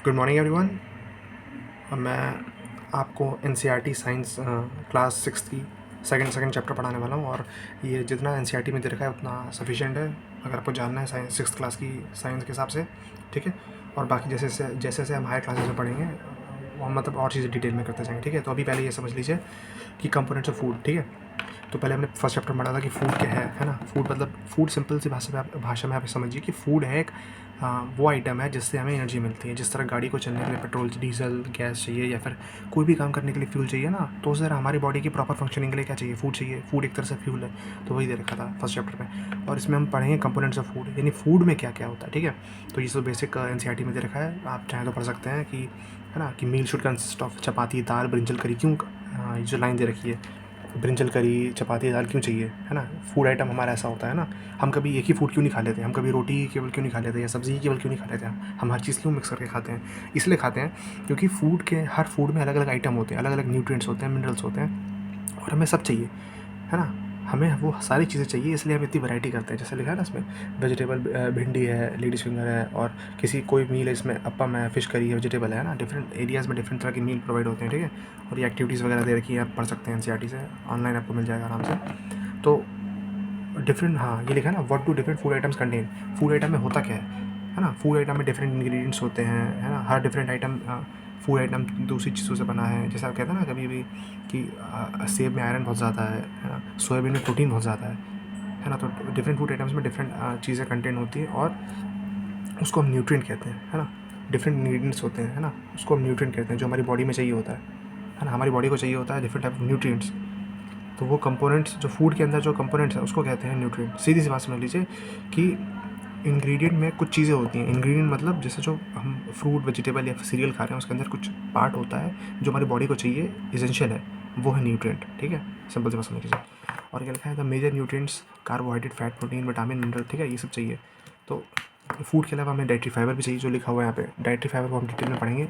Good morning everyone. मैं आपको NCERT science class six की सेकंड चैप्टर पढ़ाने वाला हूँ और ये जितना एनसीईआरटी में दे रखा है उतना सफिशिएंट है अगर आपको जानना है साइंस सिक्स क्लास की साइंस के हिसाब से। ठीक है। और बाकी जैसे जैसे हम हायर क्लासेस में पढ़ेंगे वो हम मतलब और चीज़ें डिटेल में करते जाएंगे। ठीक है। तो अभी पहले ये समझ लीजिए कि कंपोनेंट्स ऑफ फूड। ठीक है। तो पहले हमने फर्स्ट चैप्टर में पढ़ा था कि फूड क्या है ना। फूड मतलब फूड सिंपल सी भाषा में आप समझिए कि फूड है एक वो आइटम है जिससे हमें एनर्जी मिलती है। जिस तरह गाड़ी को चलने के लिए पेट्रोल डीजल गैस चाहिए या फिर कोई भी काम करने के लिए फ्यूल चाहिए ना, तो उस तरह हमारी बॉडी की प्रॉपर फंक्शनिंग के लिए क्या चाहिए, फूड चाहिए। फूड एक तरह से फ्यूल है। तो वही दे रखा था फर्स्ट चैप्टर में। और इसमें हम पढ़ेंगे कंपोनेंट्स ऑफ फूड, यानी फूड में क्या क्या होता है। ठीक है। तो ये सब बेसिक एनसीईआरटी में दे रखा है, आप चाहें तो पढ़ सकते हैं कि है ना कि meal should consist of chapati dal brinjal curry. क्यों ये जो लाइन दे रखी है ब्रिंजल करी चपाती दाल क्यों चाहिए, है ना। फूड आइटम हमारा ऐसा होता है ना, हम कभी एक ही फूड क्यों नहीं खा लेते, हम कभी रोटी केवल क्यों नहीं खा लेते या सब्ज़ी केवल क्यों नहीं खा लेते, हम हर चीज़ क्यों मिक्स करके खाते हैं। इसलिए खाते हैं क्योंकि फूड के हर फूड में अलग अलग आइटम होते हैं, अलग अलग न्यूट्रिएंट्स होते हैं, मिनरल्स होते हैं और हमें सब चाहिए, है ना। हमें वो सारी चीज़ें चाहिए, इसलिए हम इतनी वैरायटी करते हैं। जैसे लिखा है ना इसमें वेजिटेबल भिंडी है, लेडीज फिंगर है और किसी कोई मील है इसमें अप्पम है, फिश करी है, वेजिटेबल है ना। डिफरेंट एरियाज़ में डिफरेंट तरह की मील प्रोवाइड होते हैं। ठीक है। और ये एक्टिविटीज़ वगैरह दे रखी है, आप पढ़ सकते हैं एनसीईआरटी से, ऑनलाइन आपको मिल जाएगा आराम से। तो डिफरेंट, हाँ ये लिखा है ना what do different food items contain. Food item में होता क्या है ना। फूड आइटम में डिफरेंट इंग्रेडिएंट्स होते हैं, है ना। हर डिफरेंट आइटम फूड आइटम दूसरी चीज़ों से बना है। जैसे आप कहते हैं ना कभी भी कि सेब में आयरन बहुत ज़्यादा है ना, सोयाबीन में प्रोटीन बहुत ज़्यादा है ना। तो डिफरेंट फूड आइटम्स में डिफरेंट चीज़ें कंटेन होती है और उसको हम न्यूट्रिएंट कहते हैं, है ना। डिफरेंट इंग्रेडिएंट्स होते हैं, है ना, उसको हम न्यूट्रिएंट कहते हैं जो हमारी बॉडी में चाहिए होता है ना। हमारी बॉडी को चाहिए होता है डिफरेंट टाइप ऑफ न्यूट्रिएंट्स। तो वो कंपोनेंट्स जो फूड के अंदर जो कंपोनेंट्स है उसको कहते हैं न्यूट्रिएंट। सीधी सी बात समझ लीजिए कि इंग्रेडिएंट में कुछ चीज़ें होती हैं। इंग्रेडिएंट मतलब जैसे जो हम फ्रूट वेजिटेबल या फिर सीरियल खा रहे हैं उसके अंदर कुछ पार्ट होता है जो हमारी बॉडी को चाहिए, इसेंशियल है, वो है न्यूट्रिएंट। ठीक है। सिंपल सी बात समझ लीजिए। और क्या लिखा है, the major nutrients carbohydrate fat protein vitamin mineral. ठीक है। ये सब चाहिए। तो फूड के अलावा हमें डाइटरी फाइबर भी चाहिए, जो लिखा हुआ है यहाँ पे। डाइटरी फाइबर को हम डिटेल में पढ़ेंगे,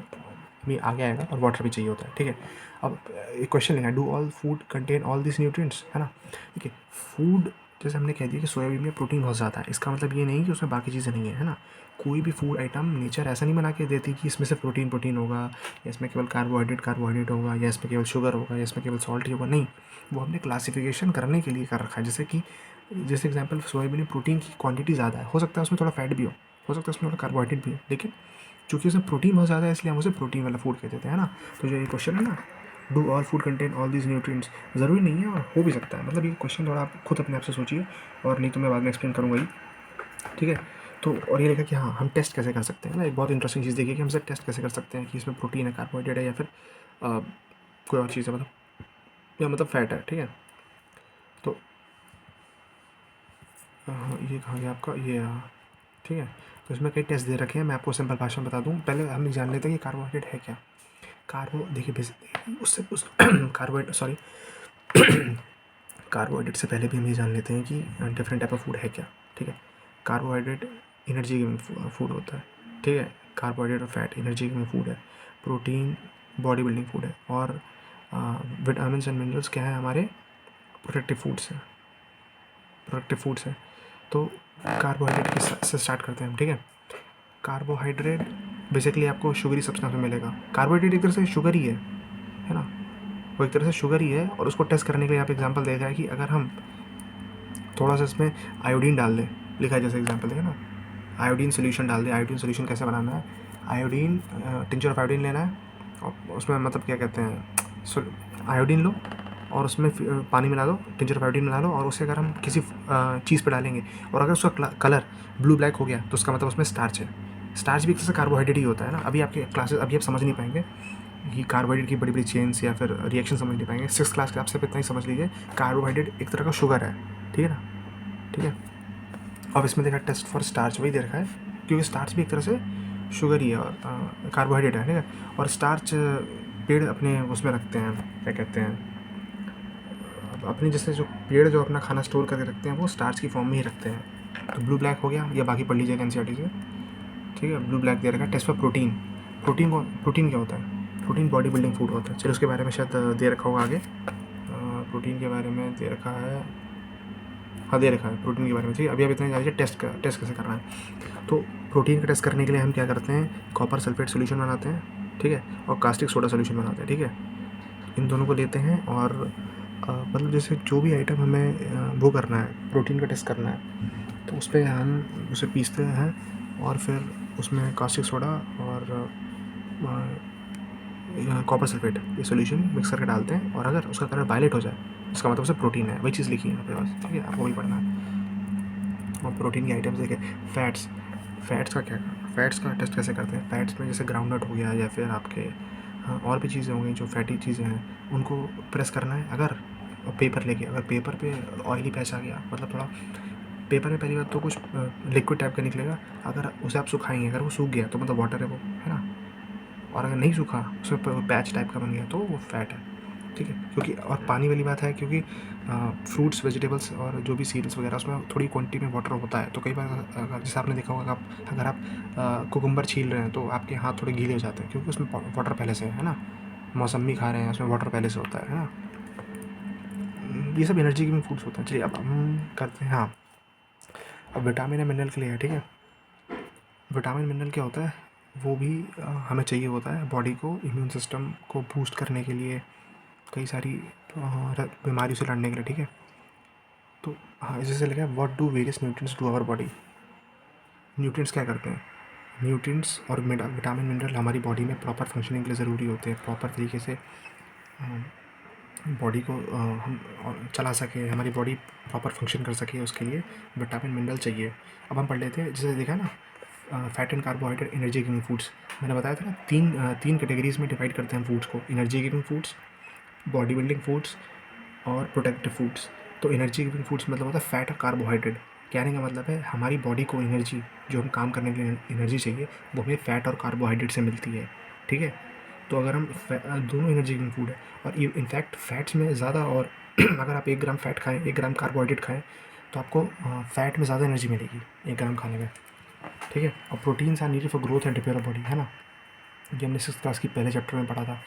भी आगे आएगा। और वाटर भी चाहिए होता है। ठीक है। अब एक क्वेश्चन लेना है, do all food contain all this nutrients, है ना। ठीक है। फूड जैसे हमने कह दिया कि सोयाबीन में प्रोटीन बहुत ज़्यादा है, इसका मतलब ये नहीं कि उसमें बाकी चीज़ें नहीं है ना। कोई भी फूड आइटम नेचर ऐसा नहीं बना के देती कि इसमें से प्रोटीन होगा या इसमें केवल कार्बोहाइड्रेट होगा या इसमें केवल शुगर होगा या इसमें केवल सॉल्ट ही होगा। नहीं, वो हमने क्लासिफिकेशन करने के लिए कर रखा है। जैसे एग्जाम्पल सोयाबीन में प्रोटीन की क्वांटिटी ज़्यादा है, हो सकता है उसमें थोड़ा फैट भी हो सकता है उसमें थोड़ा कार्बोहाइड्रेट भी हो, लेकिन चूँकि उसमें प्रोटीन बहुत ज़्यादा है इसलिए हम उसे प्रोटीन वाला फूड कहते हैं, है ना। तो जो ये क्वेश्चन है ना, do all food contain all these nutrients, ज़रूरी नहीं है और हो भी सकता है। मतलब ये क्वेश्चन थोड़ा आप खुद अपने आप से सोचिए, और नहीं तो मैं बाद में एक्सप्लेन करूँगा ही। ठीक है। तो और ये लिखा कि हाँ हम टेस्ट कैसे कर सकते हैं ना, एक बहुत इंटरेस्टिंग चीज़ देखिए कि हम इसे टेस्ट कैसे कर सकते हैं कि इसमें प्रोटीन है, कार्बोहाइड्रेट है या फिर कोई और चीज़ है, मतलब या मतलब फैट है। ठीक है। तो ये कहाँ गया आपका ये, ठीक है। तो इसमें कई टेस्ट दे रखे हैं, मैं आपको सिंपल भाषा में बता दूँ। पहले हम ये जान लेते हैं कि कार्बोहाइड्रेट है क्या। कार्बो देखिए उससे उस कार्बोहाइड्रेट सॉरी कार्बोहाइड्रेट से पहले भी हम ये जान लेते हैं कि डिफरेंट टाइप ऑफ फूड है क्या। ठीक है। कार्बोहाइड्रेट एनर्जी गिविंग फूड होता है। ठीक है। कार्बोहाइड्रेट और फैट एनर्जी गिविंग फूड है। प्रोटीन बॉडी बिल्डिंग फूड है। और विटामिन एंड मिनरल्स क्या है, हमारे प्रोडक्टिव फूड्स हैं। तो कार्बोहाइड्रेट से स्टार्ट करते हैं हम। ठीक है। कार्बोहाइड्रेट बेसिकली आपको शुगरी सब्सटेंस में मिलेगा। कार्बोहाइड्रेट एक तरह से शुगर ही है ना, वो एक तरह से शुगर ही है। और उसको टेस्ट करने के लिए यहाँ पे एग्जांपल दे रहा है कि अगर हम थोड़ा सा इसमें आयोडीन डाल दें, लिखा है जैसे एग्जांपल देखा ना, आयोडीन सोल्यूशन डाल दें। आयोडीन सोल्यूशन कैसे बनाना है, आयोडीन टिंचर ऑफ आयोडीन लेना है और उसमें मतलब क्या कहते हैं, आयोडीन लो और उसमें पानी मिला दो, टिंचर ऑफ आयोडीन मिला लो, और उसे अगर हम किसी चीज़ पर डालेंगे और अगर उसका कलर ब्लू ब्लैक हो गया तो उसका मतलब उसमें स्टार्च है। स्टार्च भी एक तरह से कार्बोहाइड्रेट ही होता है ना। अभी आपके क्लासेस अभी आप समझ नहीं पाएंगे कि कार्बोहाइड्रेट की बड़ी बड़ी चेन्स या फिर रिएक्शन समझ नहीं पाएंगे। सिक्स क्लास के आपसे इतना ही समझ लीजिए, कार्बोहाइड्रेट एक तरह का शुगर है। ठीक है ना। ठीक है। अब इसमें देखा टेस्ट फॉर स्टार्च, वही दे रखा है क्योंकि स्टार्च भी एक तरह से शुगर ही है और कार्बोहाइड्रेट है। ठीक है। और स्टार्च पेड़ अपने उसमें रखते हैं, क्या कहते हैं, अपने जैसे जो पेड़ जो अपना खाना स्टोर करके रखते हैं वो स्टार्च की फॉर्म में ही रखते हैं। तो ब्लू ब्लैक हो गया, या बाकी पढ़ लीजिएगा एनसीईआरटी से। ठीक है। ब्लू ब्लैक दे रखा है। टेस्ट फॉर प्रोटीन, प्रोटीन क्या होता है, प्रोटीन बॉडी बिल्डिंग फूड होता है। चलो उसके बारे में शायद दे रखा होगा आगे, प्रोटीन के बारे में दे रखा है। हाँ दे रखा है प्रोटीन के बारे में, ठीक है। अभी इतना जानिए टेस्ट कैसे करना है। तो प्रोटीन का टेस्ट करने के लिए हम क्या करते हैं, कॉपर सल्फेट सोल्यूशन बनाते हैं, ठीक है, और कास्टिक सोडा सोल्यूशन बनाते हैं, ठीक है। इन दोनों को लेते हैं और मतलब जैसे जो भी आइटम हमें वो करना है, प्रोटीन का टेस्ट करना है, तो उस पर हम उसे पीसते हैं और फिर उसमें कास्टिक सोडा और कॉपर सल्फेट ये सोल्यूशन मिक्स करके डालते हैं, और अगर उसका कलर वायलेट हो जाए इसका मतलब उसे प्रोटीन है। वही चीज़ लिखी है आपके पास, ठीक है, आपको वही पढ़ना है। और प्रोटीन की आइटम्स देखें, फैट्स का क्या, फैट्स का टेस्ट कैसे करते हैं। फैट्स में जैसे ग्राउंडनट हो गया या फिर आपके और भी चीज़ें हो गई जो फैटी चीज़ें हैं, उनको प्रेस करना है। अगर पेपर लेके, अगर पेपर पे ऑयली पैच आ गया, मतलब थोड़ा पेपर में पहली बात तो कुछ लिक्विड टाइप का निकलेगा, अगर उसे आप सुखाएंगे, अगर वो सूख गया तो मतलब वाटर है वो, है ना। और अगर नहीं सूखा, उसमें पैच टाइप का बन गया, तो वो फैट है, ठीक है। क्योंकि और पानी वाली बात है, क्योंकि फ्रूट्स वेजिटेबल्स और जो भी सीरियल्स वगैरह उसमें थोड़ी क्वांटिटी में वाटर होता है। तो कई बार जैसे आपने देखा होगा, अगर आप कुकुम्बर छील रहे हैं तो आपके हाथ थोड़े गीले हो जाते हैं, क्योंकि उसमें वाटर पहले से है ना। मौसमी खा रहे हैं, उसमें वाटर पहले से होता है ना। ये सब एनर्जी गिविंग फूड्स होते हैं। चलिए अब हम करते हैं, हाँ, अब विटामिन या मिनरल के लिए है, ठीक है। विटामिन मिनरल क्या होता है, वो भी हमें चाहिए होता है बॉडी को, इम्यून सिस्टम को बूस्ट करने के लिए, कई सारी बीमारियों से लड़ने के लिए, ठीक है। तो हाँ, इसी से लगा what do various nutrients to our body. Nutrients क्या करते हैं, न्यूट्रिएंट्स और विटामिन मिनरल हमारी बॉडी में प्रॉपर फंक्शनिंग के लिए ज़रूरी होते हैं। प्रॉपर तरीके से बॉडी को हम चला सके, हमारी बॉडी प्रॉपर फंक्शन कर सके, उसके लिए विटामिन मिनरल चाहिए। अब हम पढ़ लेते हैं, जैसे देखा ना, fat and carbohydrate, energy giving foods. मैंने बताया था ना, तीन कैटेगरीज में डिवाइड करते हैं फूड्स को, energy giving foods, body building foods और प्रोटेक्टिव फूड्स। तो एनर्जी गिविंग फूड्स मतलब होता है फैट और कार्बोहाइड्रेट। कहने का मतलब है हमारी बॉडी को एनर्जी, जो हम काम करने के लिए एनर्जी चाहिए, वो हमें फैट और कार्बोहाइड्रेट से मिलती है, ठीक है। तो अगर हम दोनों एनर्जी गिविंग फूड है, और इनफैक्ट फैट्स में ज़्यादा, और अगर आप 1 ग्राम फैट खाएं, 1 ग्राम कार्बोहाइड्रेट खाएं, तो आपको फैट में ज़्यादा एनर्जी मिलेगी 1 ग्राम खाने में, ठीक है। और proteins are needed for growth and repair of body, है ना। ये हमने 6th क्लास की पहले चैप्टर में पढ़ा था।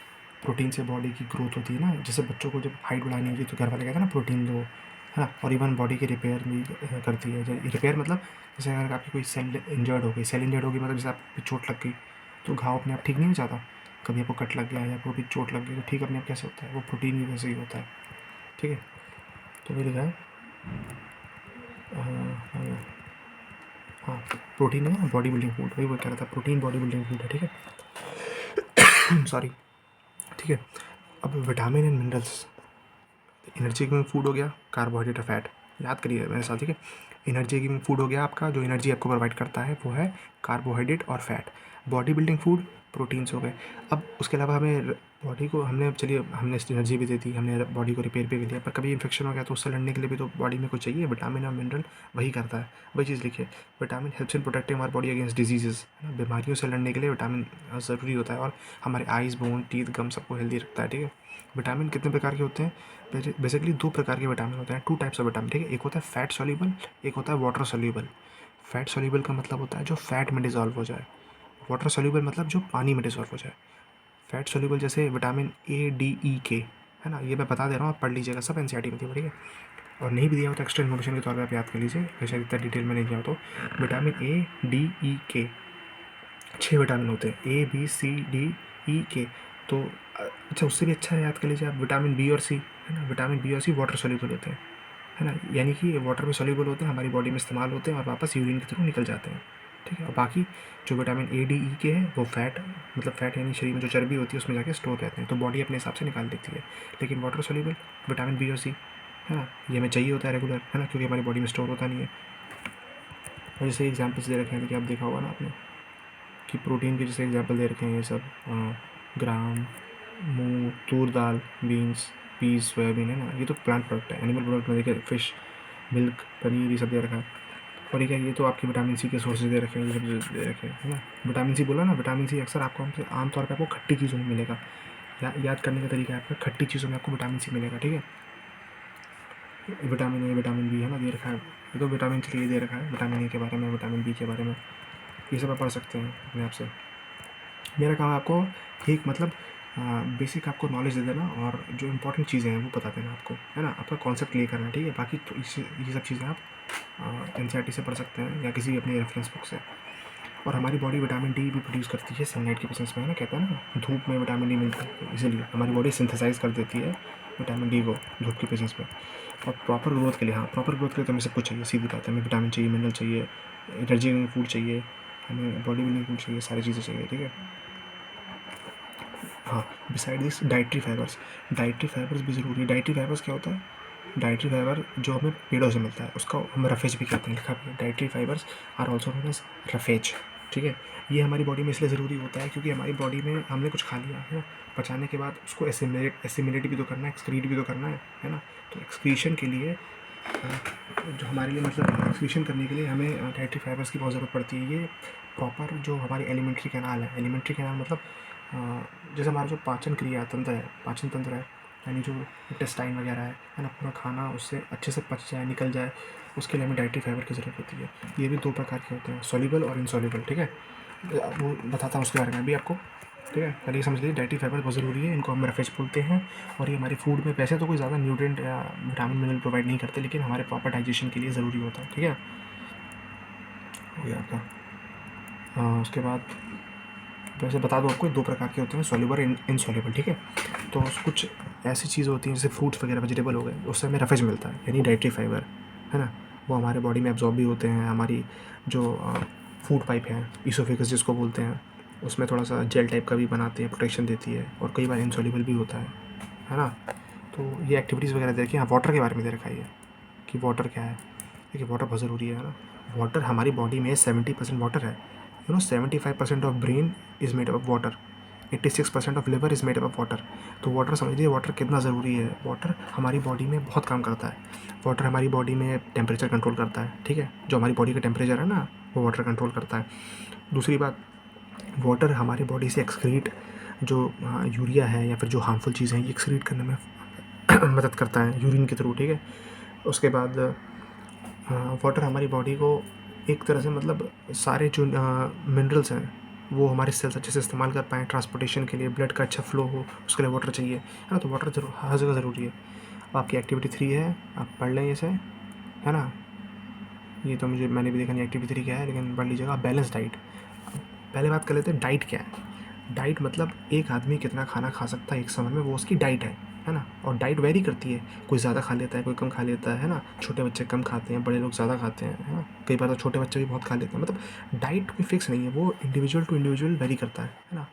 प्रोटीन से बॉडी की ग्रोथ होती है ना, जैसे बच्चों को जब हाइट बढ़ानी होती है तो घर वाले कहते हैं ना प्रोटीन दो, है ना। और इवन बॉडी की रिपेयर भी करती है। रिपेयर मतलब जैसे अगर आपकी कोई सेल इंजर्ड हो गई, मतलब जैसे आपको चोट लग गई, तो घाव अपने आप ठीक नहीं हो जाता। कभी आपको कट लग गया या कोई भी चोट लग गई, तो ठीक अपने आप कैसे होता है, वो प्रोटीन की वजह से ही होता है, ठीक है। तो वही लिखा है, हाँ, प्रोटीन है ना, बॉडी बिल्डिंग फूड, वही वो कह रहा था, प्रोटीन बॉडी बिल्डिंग फूड है, ठीक है। सॉरी, ठीक है। अब vitamin and minerals, energy giving food हो गया, कार्बोहाइड्रेट और फैट, याद करिए मेरे साथ, ठीक है। एनर्जी गिविंग फूड हो गया आपका, जो एनर्जी आपको प्रोवाइड करता है वो है कार्बोहाइड्रेट और fat. Body building food proteins हो गए। अब उसके अलावा हमें बॉडी को, हमने चलिए हमने एनर्जी भी दे दी, हमने बॉडी को रिपेयर भी कर दिया, पर कभी इन्फेक्शन हो गया तो उससे लड़ने के लिए भी तो बॉडी में कुछ चाहिए, विटामिन और मिनरल वही करता है। वही चीज़ लिखिए, विटामिन हेल्प्स इन प्रोटेक्टिंग हमारी बॉडी अगेंस्ट डिजीजेस, है ना। बीमारियों से लड़ने के लिए विटामिन ज़रूरी होता है, और हमारे आइज़, बोन, टीथ, गम सबको हेल्दी रखता है, ठीक है। विटामिन कितने प्रकार के होते हैं, बेसिकली 2 प्रकार के विटामिन होते हैं, 2 टाइप्स ऑफ विटामिन, ठीक है। एक होता है फैट सॉल्यूबल, एक होता है वाटर सॉल्यूबल। फैट सॉल्यूबल का मतलब होता है जो फैट में डिज़ोल्व हो जाए, वाटर सॉल्यूबल मतलब जो पानी में डिज़ोल्व हो जाए। फैट सॉल्यूबल जैसे विटामिन ए, डी, ई, के, है ना, ये मैं बता दे रहा हूँ, आप पढ़ लीजिएगा, सब एनसीईआरटी में थी, ठीक है। और नहीं भी दिया हो तो एक्स्ट्रा इन्फॉर्मेशन के तौर पर आप याद कर लीजिए, वैसे इतना डिटेल में नहीं दिया हो तो। विटामिन ए, डी, ई, के, 6 विटामिन होते हैं, ए, बी, सी, डी, ई, के। तो अच्छा, उससे भी अच्छा है, याद कर लीजिए आप, विटामिन बी और सी, है ना। विटामिन बी और सी वाटर सॉल्यूबल होते हैं, है ना, यानी कि वाटर में सॉल्यूबल होते हैं, हमारी बॉडी में इस्तेमाल होते हैं और वापस यूरिन के थ्रू निकल जाते हैं, ठीक है। और बाकी जो विटामिन ए, डी, ई के हैं वो फैट, मतलब फैट यानी शरीर में जो चर्बी होती है उसमें जाके स्टोर रहते हैं, तो बॉडी अपने हिसाब से निकाल देती है। लेकिन वाटर सॉल्यूबल विटामिन बी और सी, है ना, ये हमें चाहिए होता है रेगुलर, है ना, क्योंकि हमारी बॉडी में स्टोर होता नहीं है। और जैसे एग्जाम्पल्स दे रखे हैं कि आप देखा होगा ना आपने, कि प्रोटीन के जैसे एग्जाम्पल दे रखे हैं, ये सब ग्राम, मूंग, तूर दाल, बीन्स, पीस, सोयाबीन, है ना, ये तो प्लांट प्रोडक्ट है। एनिमल प्रोडक्ट में देखिए फिश, मिल्क, पनीर, ये सब दे रखा है। और ये क्या, ये तो आपके विटामिन सी के सोर्सेज दे रखे हैं, ये सब दे रखे हैं, है ना। विटामिन सी बोला ना, विटामिन सी अक्सर आपको आमतौर पर आपको खट्टी चीज़ों में मिलेगा। याद करने का तरीका है आपका, खट्टी चीज़ों में आपको विटामिन सी मिलेगा, ठीक है। विटामिन ए, विटामिन बी, है ना, दे रखा है। ये तो विटामिन के लिए दे रखा है, विटामिन ए के बारे में, विटामिन बी के बारे में, ये सब आप पढ़ सकते हैं अपने आप से। मेरा काम है आपको एक मतलब बेसिक आपको नॉलेज दे देना और जो इंपॉर्टेंट चीज़ें हैं वो बता देना आपको, है ना। आपका कॉन्सेप्ट क्लियर करना है, ठीक है। बाकी तो ये सब चीज़ें आप एनसीईआरटी से पढ़ सकते हैं या किसी भी अपनी रेफरेंस बुक से। और हमारी बॉडी विटामिन डी भी प्रोड्यूस करती है सनलाइट की प्रेजेंस में, है ना। कहते हैं ना धूप में विटामिन डी मिलता है, तो इसीलिए हमारी बॉडी सिंथेसाइज कर देती है विटामिन डी को धूप की प्रेजेंस में। और प्रॉपर ग्रोथ के लिए, हाँ प्रॉपर ग्रोथ के लिए तो हमें सब कुछ चाहिए, सीधी बात है। हमें विटामिन चाहिए, मिनरल चाहिए, एनर्जी फूड चाहिए, हमें बॉडी बिल्डिंग फूड चाहिए, सारी चीज़ें चाहिए, ठीक है। हाँ, बिसाइड दिस डाइटरी फाइबर्स भी ज़रूरी है। डाइटरी फाइबर्स क्या होता है? डाइटरी फाइबर जो हमें पेड़ों से मिलता है उसका हम रफेज भी कहते हैं, लिखा भी है dietary fibres are also known as roughage, ठीक है। ये हमारी बॉडी में इसलिए ज़रूरी होता है क्योंकि हमारी बॉडी में हमने कुछ खा लिया है ना, पचाने के बाद उसको एसिमिलेट भी तो करना है, एक्सक्रीट भी तो करना है ना। तो एक्सक्रीशन के लिए जो हमारे लिए मतलब एक्सक्रीशन करने के लिए हमें डाइटरी फाइबर्स की बहुत ज़रूरत पड़ती है। ये प्रॉपर जो हमारी एलिमेंट्री कैनाल है, एलिमेंट्री कैनाल मतलब जैसे हमारा जो पाचन क्रिया तंत्र है, पाचन तंत्र है, यानी जो इंटेस्टाइन वगैरह है ना, पूरा खाना उससे अच्छे से पच जाए, निकल जाए, उसके लिए हमें डाइटरी फाइबर की ज़रूरत होती है। ये भी 2 प्रकार के होते हैं, सॉल्युबल और इनसॉल्युबल, ठीक है। वो बताता हूँ उसके बारे में भी आपको, ठीक है। पहले ये समझ लीजिए डाइटरी फाइबर बहुत ज़रूरी है, इनको हम रफेज बोलते हैं। और ये हमारे फूड में वैसे तो कोई ज़्यादा न्यूट्रिएंट या विटामिन मिनरल प्रोवाइड नहीं करते, लेकिन हमारे प्रॉपर डाइजेशन के लिए ज़रूरी होता है, ठीक है। हो गया आपका। उसके बाद वैसे बता दो आपको 2 प्रकार के होते हैं, सॉल्युबल इनसॉल्युबल, ठीक है। तो कुछ ऐसी चीज़ होती हैं जैसे फ्रूट्स वगैरह, वेजिटेबल हो गए, उससे हमें रफेज मिलता है, यानी डाइटरी फाइबर, है ना। वो हमारे बॉडी में एब्जॉर्ब भी होते हैं। हमारी जो फूड पाइप है, ईसोफेगस जिसको बोलते हैं, उसमें थोड़ा सा जेल टाइप का भी बनाते हैं, प्रोटेक्शन देती है। और कई बार इनसॉल्युबल भी होता है ना। तो ये एक्टिविटीज़ वगैरह देखिए। हाँ, वाटर के बारे में दे रखा है ये कि वाटर क्या है। देखिए वाटर बहुत ज़रूरी है ना। वाटर हमारी बॉडी में 70% वाटर है, 75% of brain is made up of water, 86% of liver is made up of water. तो वाटर समझिए वाटर कितना ज़रूरी है। वाटर हमारी बॉडी में बहुत काम करता है। वाटर हमारी बॉडी में टेम्परेचर कंट्रोल करता है, ठीक है। जो हमारी बॉडी का टेम्परेचर है ना, वो वाटर कंट्रोल करता है। दूसरी बात, वाटर हमारी बॉडी से एक्सक्रीट जो यूरिया है या फिर जो हार्मफुल चीज़ें हैं, ये एक्सक्रीट करने में मदद करता है यूरिन के थ्रू, ठीक है। उसके बाद वाटर हमारी बॉडी को एक तरह से मतलब सारे जो मिनरल्स हैं वो हमारे सेल्स अच्छे से इस्तेमाल कर पाएँ, ट्रांसपोर्टेशन के लिए ब्लड का अच्छा फ्लो हो, उसके लिए वाटर चाहिए, है ना। तो वाटर जरूर हर जगह ज़रूरी है। अब आपकी एक्टिविटी 3 है, आप पढ़ लें इसे, है ना। ये तो मैंने भी देखा नहीं एक्टिविटी 3 क्या है, लेकिन पढ़ लीजिएगा। बैलेंस डाइट, पहले बात कर लेते हैं डाइट क्या है। डाइट मतलब एक आदमी कितना खाना खा सकता है एक समय में, वो उसकी डाइट है ना। और डाइट वेरी करती है, कोई ज़्यादा खा लेता है, कोई कम खा लेता है ना। छोटे बच्चे कम खाते हैं, बड़े लोग ज़्यादा खाते हैं, है ना। कई बार तो छोटे बच्चे भी बहुत खा लेते हैं। मतलब डाइट कोई फिक्स नहीं है, वो इंडिविजुअल टू इंडिविजुअल वेरी करता है ना।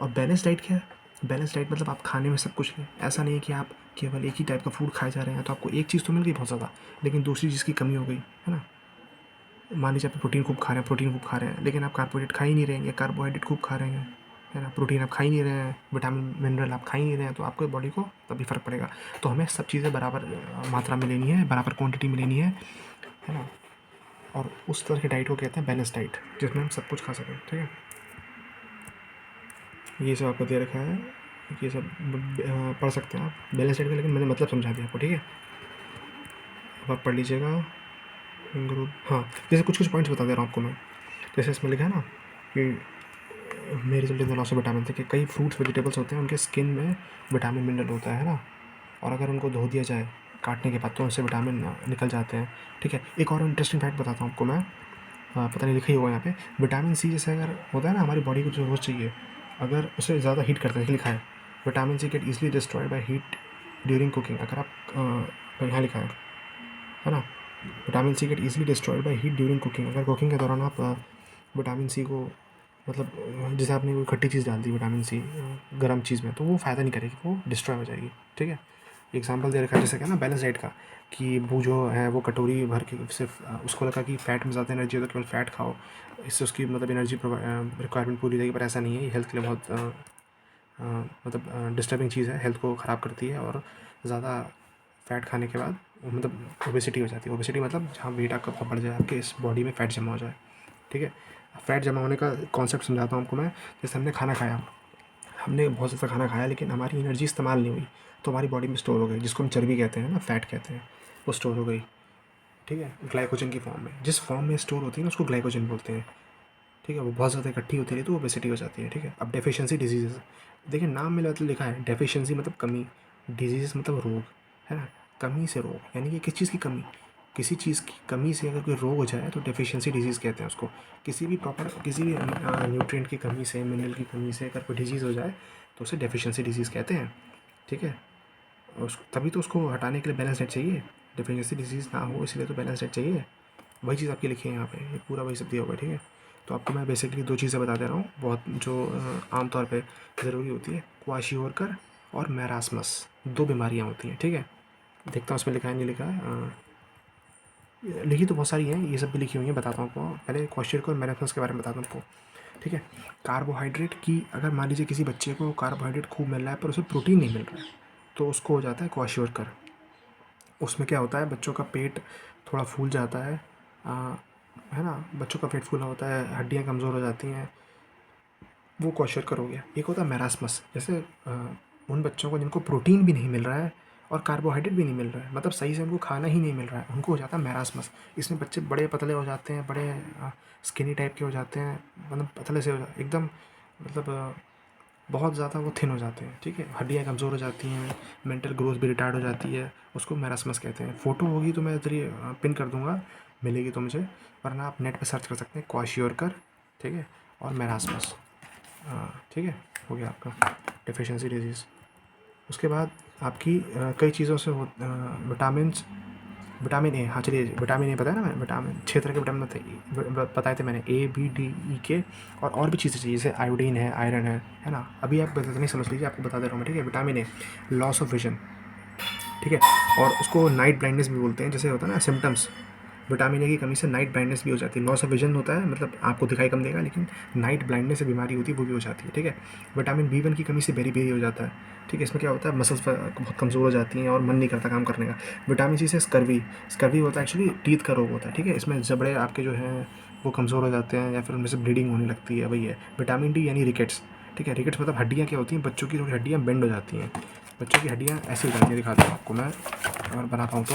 और बैलेंस डाइट क्या है? बैलेंस डाइट मतलब आप खाने में सब कुछ लें। ऐसा नहीं है कि आप केवल एक ही टाइप का फूड खाए जा रहे हैं, तो आपको एक चीज़ तो मिल गई बहुत ज़्यादा, लेकिन दूसरी चीज़ की कमी हो गई, है ना। मान लीजिए आप प्रोटीन खूब खा रहे हैं, लेकिन आप कार्बोहाइड्रेट खा ही नहीं रहे हैं, या कार्बोहाइड्रेट खूब खा रहे हैं, है ना। प्रोटीन आप खा ही नहीं रहे हैं, विटामिन मिनरल आप खा ही नहीं रहे हैं, तो आपको बॉडी को तभी फ़र्क पड़ेगा। तो हमें सब चीज़ें बराबर मात्रा में लेनी है, बराबर क्वांटिटी में लेनी है ना। और उस तरह की डाइट को कहते हैं बैलेंस डाइट, जिसमें हम सब कुछ खा सकें, ठीक है। ये सब आपको दे रखा है, ये सब पढ़ सकते हैं आप बैलेंस डाइट का, लेकिन मैंने मतलब समझा दिया आपको, ठीक है। अब आप पढ़ लीजिएगा ग्रुप। हाँ, जैसे कुछ कुछ पॉइंट्स बता दे रहा हूँ आपको मैं। जैसे इसमें लिखा है ना कि मेरे result in the loss of vitamin थे, कि कई फ्रूट्स वेजिटेबल्स होते हैं उनके स्किन में विटामिन मिनरल होता है ना। और अगर उनको धो दिया जाए काटने के बाद तो उनसे विटामिन निकल जाते हैं, ठीक है। एक और इंटरेस्टिंग फैक्ट बताता हूँ आपको मैं, पता नहीं लिखा ही होगा यहाँ पे। विटामिन सी जैसे अगर होता है ना, हमारी बॉडी को जो रोज़ चाहिए, अगर उसे ज़्यादा हीट करते हैं, लिखा है vitamin C get easily destroyed by heat during cooking. अगर आप यहाँ लिखा है ना, vitamin C get easily destroyed by heat during cooking. अगर कुकिंग के दौरान आप विटामिन सी को मतलब जैसे आपने कोई खट्टी चीज़ डाल दी विटामिन सी गर्म चीज़ में, तो वो फ़ायदा नहीं करेगी, वो डिस्ट्रॉय हो जाएगी, ठीक है। एग्जांपल दे रखा है जैसे क्या ना बैलेंस डाइट का, कि वो जो है वो कटोरी भर के सिर्फ उसको लगा कि फ़ैट में ज़्यादा एनर्जी है तो केवल फ़ैट खाओ, इससे उसकी मतलब एनर्जी रिक्वायरमेंट पूरी रहेगी। पर ऐसा नहीं है, ये हेल्थ के लिए बहुत मतलब डिस्टर्बिंग चीज़ है, हेल्थ को ख़राब करती है। और ज़्यादा फ़ैट खाने के बाद मतलब ओबेसिटी हो जाती है। ओबेसिटी मतलब जहाँ वेट आपका बहुत बढ़ जाए, आपके इस बॉडी में फ़ैट जमा हो जाए, ठीक है। फ़ैट जमा होने का कॉन्सेप्ट समझाता हूँ आपको मैं। जैसे हमने खाना खाया, हमने बहुत ज़्यादा खाना खाया, लेकिन हमारी एनर्जी इस्तेमाल नहीं हुई, तो हमारी बॉडी में स्टोर हो गई, जिसको हम चर्बी कहते हैं ना, फ़ैट कहते हैं, वो स्टोर हो गई, ठीक है, ग्लाइकोजन की फॉर्म में। जिस फॉर्म में स्टोर होती है ना उसको ग्लाइकोजन बोलते हैं, ठीक है, वो बहुत ज़्यादा इकट्ठी होती रही तो ओबेसिटी हो जाती है, ठीक है। अब डेफिशिएंसी डिजीज़, देखिए नाम में मतलब लिखा है डेफिशिएंसी मतलब कमी, डिजीज़ मतलब रोग, है ना। कमी से रोग, यानी कि किस चीज़ की कमी, किसी चीज़ की कमी से अगर कोई रोग हो जाए तो डेफिशिएंसी डिजीज़ कहते हैं उसको। किसी भी न्यूट्रिएंट की कमी से, मिनरल की कमी से अगर कोई डिजीज़ हो जाए तो उसे डेफिशिएंसी डिजीज़ कहते हैं, ठीक है। तभी तो उसको हटाने के लिए बैलेंस डाइट चाहिए, डेफिशिएंसी डिजीज़ ना हो इसलिए तो बैलेंस डाइट चाहिए। वही चीज़ आपकी लिखी है यहाँ पे, ये पूरा वही सब दिया हुआ है, ठीक है। तो आपको मैं बेसिकली 2 चीज़ें बता दे रहा हूँ बहुत, जो आम तौर पे ज़रूरी होती है, क्वाशियोरकर और मैरास्मस, 2 बीमारियाँ होती हैं, ठीक है। देखता हूँ उसमें लिखा है नहीं लिखा है, लिखी तो बहुत सारी हैं, ये सब भी लिखी हुई हैं, बताता हूँ आपको। पहले क्वाशियोरकर और मैरास्मस के बारे में बताता हूँ आपको, ठीक है। कार्बोहाइड्रेट की, अगर मान लीजिए किसी बच्चे को कार्बोहाइड्रेट खूब मिल रहा है पर उसे प्रोटीन नहीं मिल रहा है तो उसको हो जाता है क्वाशियोरकर। उसमें क्या होता है, बच्चों का पेट थोड़ा फूल जाता है, है ना, बच्चों का पेट फूला होता है, हड्डियाँ कमज़ोर हो जाती हैं, वो क्वाशियोरकर हो गया। एक होता है मैरास्मस, जैसे उन बच्चों को जिनको प्रोटीन भी नहीं मिल रहा है और कार्बोहाइड्रेट भी नहीं मिल रहा है, मतलब सही से उनको खाना ही नहीं मिल रहा है, उनको हो जाता है मैरास्मस। इसमें बच्चे बड़े पतले हो जाते हैं, बड़े स्किनी टाइप के हो जाते हैं, मतलब पतले से हो जाते एकदम, मतलब बहुत ज़्यादा वो थिन हो जाते हैं, ठीक है। हड्डियाँ कमज़ोर हो जाती हैं, मेंटल ग्रोथ भी रिटार्ड हो जाती है, उसको मैरास्मस कहते हैं। फ़ोटो होगी तो मैं इधर पिन कर दूँगा, मिलेगी तो मुझे, वरना आप नेट पे सर्च कर सकते हैं क्वाशियोरकर, ठीक है, और मैरास्मस, ठीक है, हो गया आपका डेफिशिएंसी डिजीज़। उसके बाद आपकी कई चीज़ों से विटामिन्स, विटामिन ए, हाँ चलिए, विटामिन ए पता है ना, मैं विटामिन 6 तरह के विटामिन बताए थे मैंने, ए बी डी ई के, और भी चीज़ें चाहिए, जैसे आयोडीन है, आयरन है ना। अभी आप नहीं समझ लीजिए, आपको बता दे रहा हूँ मैं, ठीक है। Vitamin A, loss of vision, ठीक है, और उसको नाइट ब्लाइंडनेस भी बोलते हैं, जैसे होता है ना सिम्टम्स, विटामिन ए की कमी से नाइट ब्लाइंडनेस भी हो जाती है। लॉस ऑफ विजन होता है, मतलब आपको दिखाई कम देगा, लेकिन नाइट ब्लाइंडनेस से बीमारी होती है, वो भी हो जाती है, ठीक है। विटामिन बी वन की कमी से बेरी बेरी हो जाता है, ठीक है। इसमें क्या होता है, मसल्स बहुत कमज़ोर हो जाती हैं और मन नहीं करता काम करने का। विटामिन सी से स्कर्वी, स्कर्वी होता है एक्चुअली टीथ का रोग होता है, ठीक है। इसमें जबड़े आपके जो हैं वो कमज़ोर हो जाते हैं या फिर उनमें से ब्लीडिंग होने लगती है, वही है। विटामिन डी यानी रिकेट्स, ठीक है। रिकेट्स मतलब हड्डियाँ क्या होती हैं, बच्चों की थोड़ी हड्डियाँ बेंड हो जाती हैं, बच्चों की हड्डियाँ ऐसी हो जाती हैं, दिखाता हूँ आपको मैं, अगर बना पाऊँ तो।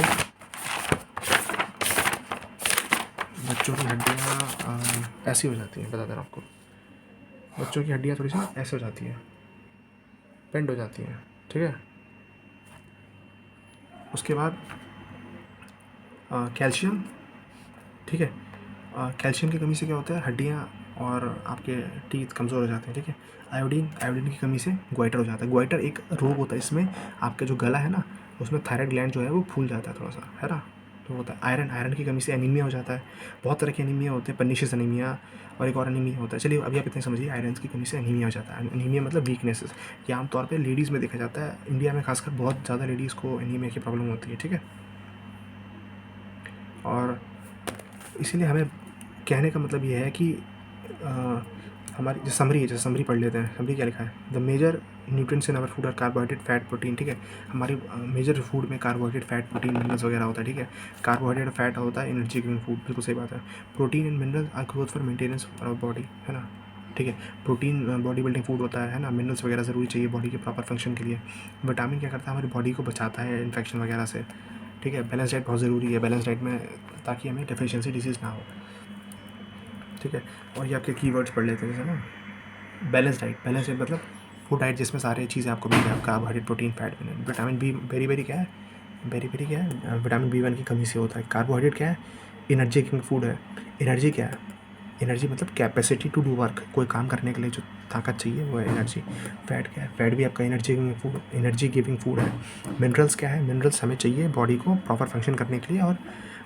बच्चों की हड्डियाँ ऐसी हो जाती हैं, बता दे रहा हूँ आपको, बच्चों की हड्डियाँ थोड़ी सी ऐसे हो जाती हैं, बेंड हो जाती हैं, ठीक है। उसके बाद कैल्शियम, ठीक है। कैल्शियम की कमी से क्या होता है, हड्डियाँ और आपके टीथ कमज़ोर हो जाते हैं, ठीक है। आयोडीन, आयोडीन की कमी से ग्वाइटर हो जाता है। ग्वाइटर एक रोग होता है, इसमें आपका जो गला है ना, उसमें थायराइड ग्लैंड जो है वो फूल जाता है थोड़ा सा, है ना, तो होता है। आयरन, आयरन की कमी से एनीमिया हो जाता है। बहुत तरह के एनीमिया होते हैं, पर्नीशियस एनीमिया और एक और एनीमिया होता है। चलिए अभी आप इतने समझिए, आयरन की कमी से एनीमिया हो जाता है। एनीमिया मतलब वीकनेसेस, ये आमतौर पर लेडीज़ में देखा जाता है, इंडिया में खासकर बहुत ज़्यादा लेडीज़ को एनीमिया की प्रॉब्लम होती है, ठीक है। और इसीलिए हमें कहने का मतलब ये है कि हमारी जो समरी है, जैसे समरी पढ़ लेते हैं, समरी क्या लिखा है, the major nutrients in our food are carbohydrate, fat, protein, ठीक है। हमारी मेजर फूड में कार्बोहाइड्रेट, फैट, प्रोटीन, मिनरल्स वगैरह होता है, ठीक है। कार्बोहाइड्रेट और फैट होता है एनर्जी गिविंग फूड, बिल्कुल सही बात है। Protein and minerals are growth for maintenance of body, है ना, ठीक है। प्रोटीन बॉडी बिल्डिंग फूड होता है ना, मिनरल्स वगैरह ज़रूरी चाहिए बॉडी के प्रॉपर फंक्शन के लिए। विटामिन क्या करता है, हमारी बॉडी को बचाता है इन्फेक्शन वगैरह से, ठीक है। बैलेंस डाइट बहुत ज़रूरी है, बैलेंस डाइट में, ताकि हमें डेफिशिएंसी डिजीज़ ना हो, ठीक है। और ये आपके कीवर्ड्स पढ़ लेते हैं, जैसे ना बैलेंस डाइट, बैलेंस डाइट मतलब वो डाइट जिसमें सारी चीज़ें आपको मिल जाए, carbohydrate, protein, fat, mineral. Vitamin B, beriberi क्या है, बेरी बेरी क्या है, विटामिन बी वन की कमी से होता है। कार्बोहाइड्रेट क्या है, एनर्जी गिविंग फूड है। एनर्जी क्या है, एनर्जी मतलब कैपेसिटी टू डू वर्क, कोई काम करने के लिए जो ताकत चाहिए वो है एनर्जी। फैट क्या है, फैट भी आपका energy giving food, energy giving food है। मिनरल्स क्या है, मिनरल्स हमें चाहिए बॉडी को प्रॉपर फंक्शन करने के लिए और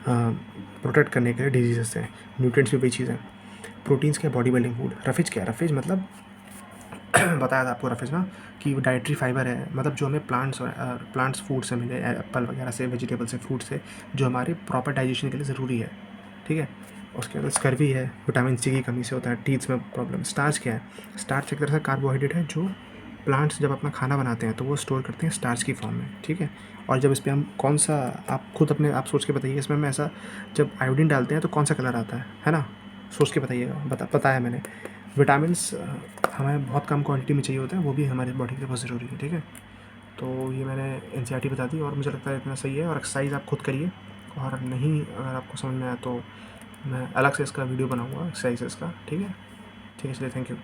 प्रोटेक्ट करने के लिए डिजीज़ से। न्यूट्रिएंट्स भी वही चीज़ है। प्रोटीन्स क्या है, बॉडी बिल्डिंग फूड। रफेज क्या है, रफेज मतलब बताया था आपको रफेज ना, कि डाइटरी फाइबर है, मतलब जो हमें प्लांट्स फूड से मिले, एप्पल वगैरह से, वेजिटेबल से, फ्रूट से, जो हमारे प्रॉपर डाइजेशन के लिए ज़रूरी है, ठीक है। उसके बाद स्कर्वी है, विटामिन सी की कमी से होता है, टीथ्स में प्रॉब्लम। स्टार्च क्या है, स्टार्च एक तरह से कार्बोहाइड्रेट है, जो प्लांट्स जब अपना खाना बनाते हैं तो वो स्टोर करते हैं स्टार्च की फॉर्म में, ठीक है। और जब इस पर हम कौन सा, आप खुद अपने आप सोच के बताइए, इसमें हम ऐसा जब आयोडीन डालते हैं तो कौन सा कलर आता है ना, सोच के बताइएगा, पता है मैंने। विटामिन्स हमें बहुत कम क्वांटिटी में चाहिए होता है, वो भी हमारी बॉडी के लिए बहुत ज़रूरी है, ठीक है। तो ये मैंने एनसीईआरटी बता दी और मुझे लगता है इतना सही है। और एक्सरसाइज आप खुद करिए, और नहीं अगर आपको समझ में आया तो मैं अलग से इसका वीडियो बनाऊँगा एक्सरसाइजेस का, ठीक है। ठीक है, चलिए, थैंक यू।